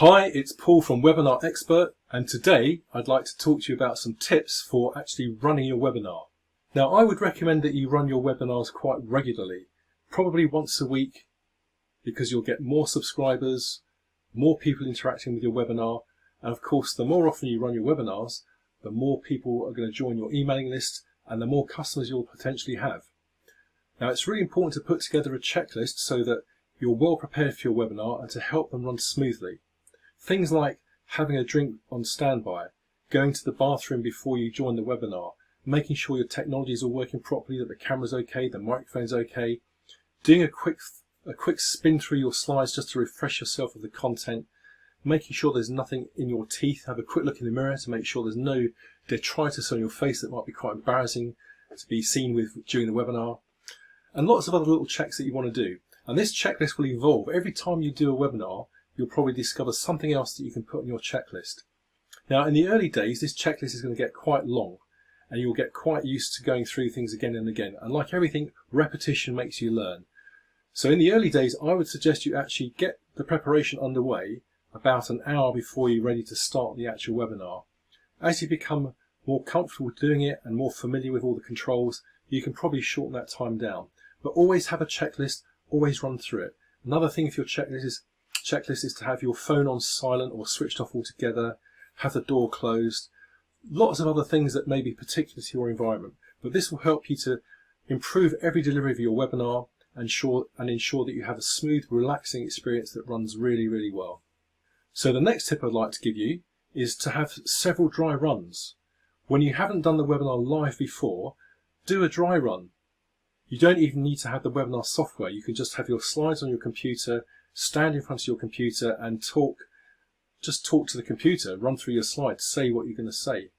Hi, it's Paul from Webinar Expert, and today I'd like to talk to you about some tips for actually running your webinar. Now, I would recommend that you run your webinars quite regularly, probably once a week, because you'll get more subscribers, more people interacting with your webinar, and of course, the more often you run your webinars, the more people are going to join your emailing list and the more customers you'll potentially have. Now, it's really important to put together a checklist so that you're well prepared for your webinar and to help them run smoothly. Things like having a drink on standby, going to the bathroom before you join the webinar, making sure your technology is all working properly, that the camera's okay, the microphone's okay, doing a quick spin through your slides just to refresh yourself of the content, making sure there's nothing in your teeth, have a quick look in the mirror to make sure there's no detritus on your face that might be quite embarrassing to be seen with during the webinar, and lots of other little checks that you want to do. And this checklist will evolve. Every time you do a webinar, you'll probably discover something else that you can put on your checklist. Now, in the early days, this checklist is going to get quite long, and you'll get quite used to going through things again and again. And like everything, repetition makes you learn. So in the early days, I would suggest you actually get the preparation underway about an hour before you're ready to start the actual webinar. As you become more comfortable doing it and more familiar with all the controls, you can probably shorten that time down. But always have a checklist, always run through it. Another thing for your checklist is to have your phone on silent or switched off altogether, have the door closed, lots of other things that may be particular to your environment. But this will help you to improve every delivery of your webinar and ensure that you have a smooth, relaxing experience that runs really, really well. So the next tip I'd like to give you is to have several dry runs. When you haven't done the webinar live before, do a dry run. You don't even need to have the webinar software. You can just have your slides on your computer, stand in front of your computer and just talk to the computer, run through your slides, say what you're going to say.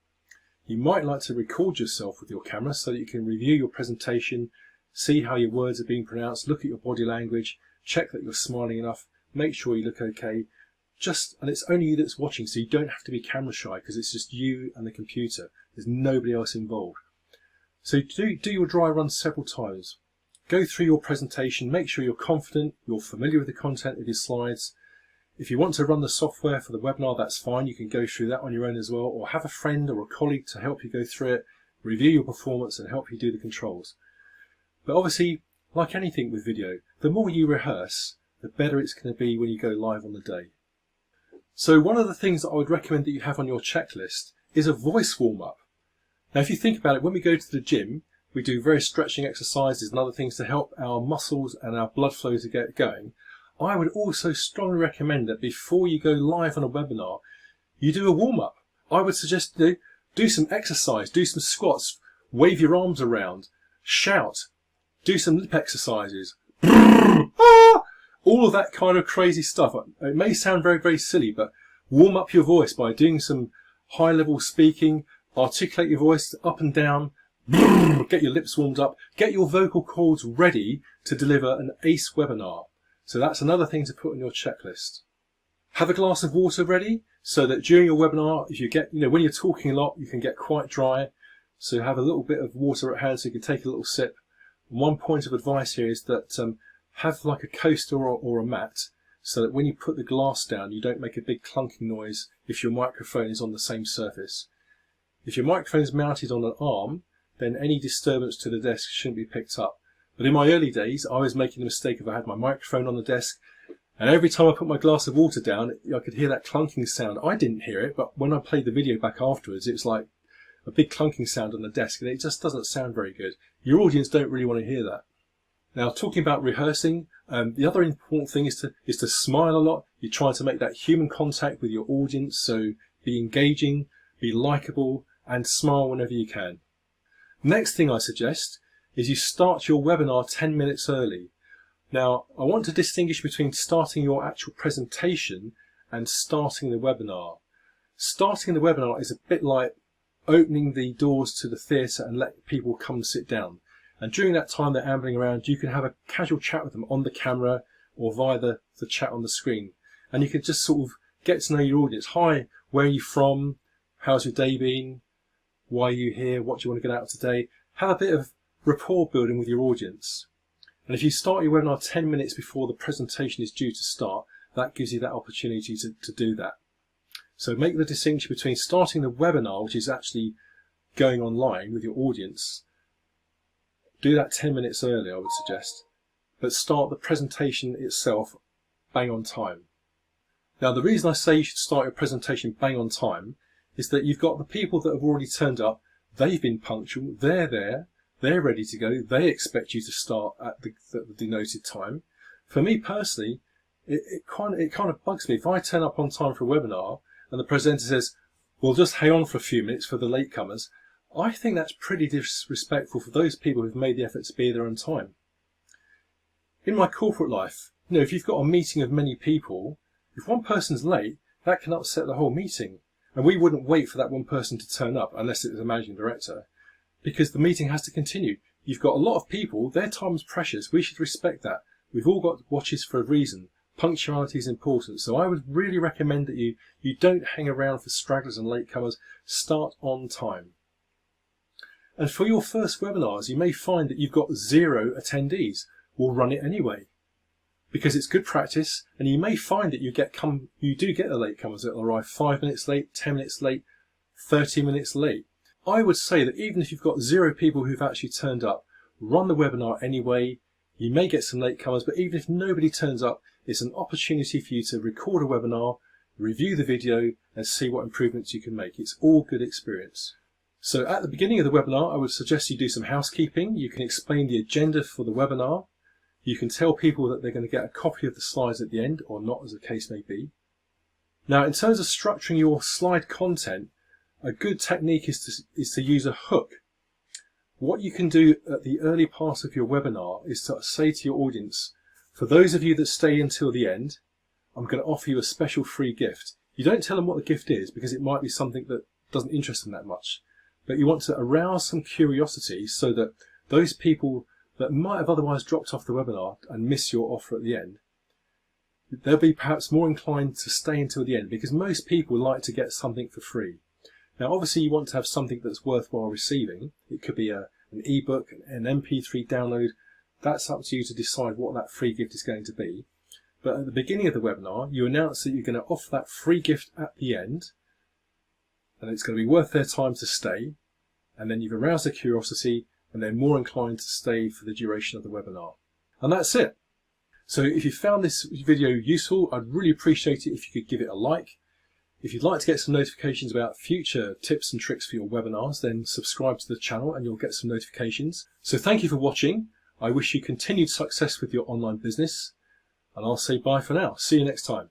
You might like to record yourself with your camera so that you can review your presentation, see how your words are being pronounced, look at your body language, check that you're smiling enough, make sure you look okay. And it's only you that's watching, so you don't have to be camera shy because it's just you and the computer. There's nobody else involved. So do your dry run several times. Go through your presentation, make sure you're confident, you're familiar with the content of your slides. If you want to run the software for the webinar, that's fine. You can go through that on your own as well, or have a friend or a colleague to help you go through it, review your performance and help you do the controls. But obviously, like anything with video, the more you rehearse, the better it's going to be when you go live on the day. So one of the things that I would recommend that you have on your checklist is a voice warm-up. Now, if you think about it, when we go to the gym, we do various stretching exercises and other things to help our muscles and our blood flow to get going. I would also strongly recommend that before you go live on a webinar, you do a warm-up. I would suggest do some exercise, do some squats, wave your arms around, shout, do some lip exercises, all of that kind of crazy stuff. It may sound very, very silly, but warm up your voice by doing some high-level speaking, articulate your voice up and down, get your lips warmed up, get your vocal cords ready to deliver an ace webinar. So that's another thing to put on your checklist. Have a glass of water ready so that during your webinar, if you get, when you're talking a lot, you can get quite dry. So have a little bit of water at hand so you can take a little sip. One point of advice here is that have like a coaster or a mat so that when you put the glass down, you don't make a big clunking noise if your microphone is on the same surface. If your microphone is mounted on an arm, then any disturbance to the desk shouldn't be picked up. But in my early days, I was making the mistake of I had my microphone on the desk, and every time I put my glass of water down, I could hear that clunking sound. I didn't hear it, but when I played the video back afterwards, it was like a big clunking sound on the desk, and it just doesn't sound very good. Your audience don't really want to hear that. Now, talking about rehearsing, the other important thing is to smile a lot. You're trying to make that human contact with your audience, so be engaging, be likable, and smile whenever you can. Next thing I suggest is you start your webinar 10 minutes early. Now, I want to distinguish between starting your actual presentation and starting the webinar. Starting the webinar is a bit like opening the doors to the theatre and let people come and sit down. And during that time they're ambling around, you can have a casual chat with them on the camera or via the chat on the screen. And you can just sort of get to know your audience. Hi, where are you from? How's your day been? Why are you here? What do you want to get out of today? Have a bit of rapport building with your audience. And if you start your webinar 10 minutes before the presentation is due to start, that gives you that opportunity to do that. So make the distinction between starting the webinar, which is actually going online with your audience. Do that 10 minutes early, I would suggest, but start the presentation itself bang on time. Now, the reason I say you should start your presentation bang on time is that you've got the people that have already turned up, they've been punctual, they're there, they're ready to go, they expect you to start at the denoted time. For me personally, it kind of bugs me. If I turn up on time for a webinar and the presenter says, well, just hang on for a few minutes for the latecomers, I think that's pretty disrespectful for those people who've made the effort to be there on time. In my corporate life, if you've got a meeting of many people, if one person's late, that can upset the whole meeting. And we wouldn't wait for that one person to turn up unless it was a managing director, because the meeting has to continue. You've got a lot of people, their time is precious. We should respect that. We've all got watches for a reason. Punctuality is important. So I would really recommend that you don't hang around for stragglers and latecomers. Start on time. And for your first webinars, you may find that you've got 0 attendees. We'll run it anyway, because it's good practice, and you may find that you do get the latecomers that will arrive 5 minutes late, 10 minutes late, 30 minutes late. I would say that even if you've got 0 people who've actually turned up, run the webinar anyway. You may get some latecomers, but even if nobody turns up, it's an opportunity for you to record a webinar, review the video, and see what improvements you can make. It's all good experience. So at the beginning of the webinar, I would suggest you do some housekeeping. You can explain the agenda for the webinar. You can tell people that they're going to get a copy of the slides at the end, or not, as the case may be. Now, in terms of structuring your slide content, a good technique is to use a hook. What you can do at the early part of your webinar is to say to your audience, for those of you that stay until the end, I'm going to offer you a special free gift. You don't tell them what the gift is, because it might be something that doesn't interest them that much. But you want to arouse some curiosity so that those people that might have otherwise dropped off the webinar and miss your offer at the end, they'll be perhaps more inclined to stay until the end, because most people like to get something for free. Now, obviously, you want to have something that's worthwhile receiving. It could be an ebook, an MP3 download. That's up to you to decide what that free gift is going to be. But at the beginning of the webinar, you announce that you're going to offer that free gift at the end, and it's going to be worth their time to stay. And then you've aroused their curiosity, and they're more inclined to stay for the duration of the webinar. And that's it. So if you found this video useful, I'd really appreciate it if you could give it a like. If you'd like to get some notifications about future tips and tricks for your webinars, then subscribe to the channel and you'll get some notifications. So thank you for watching. I wish you continued success with your online business, and I'll say bye for now. See you next time.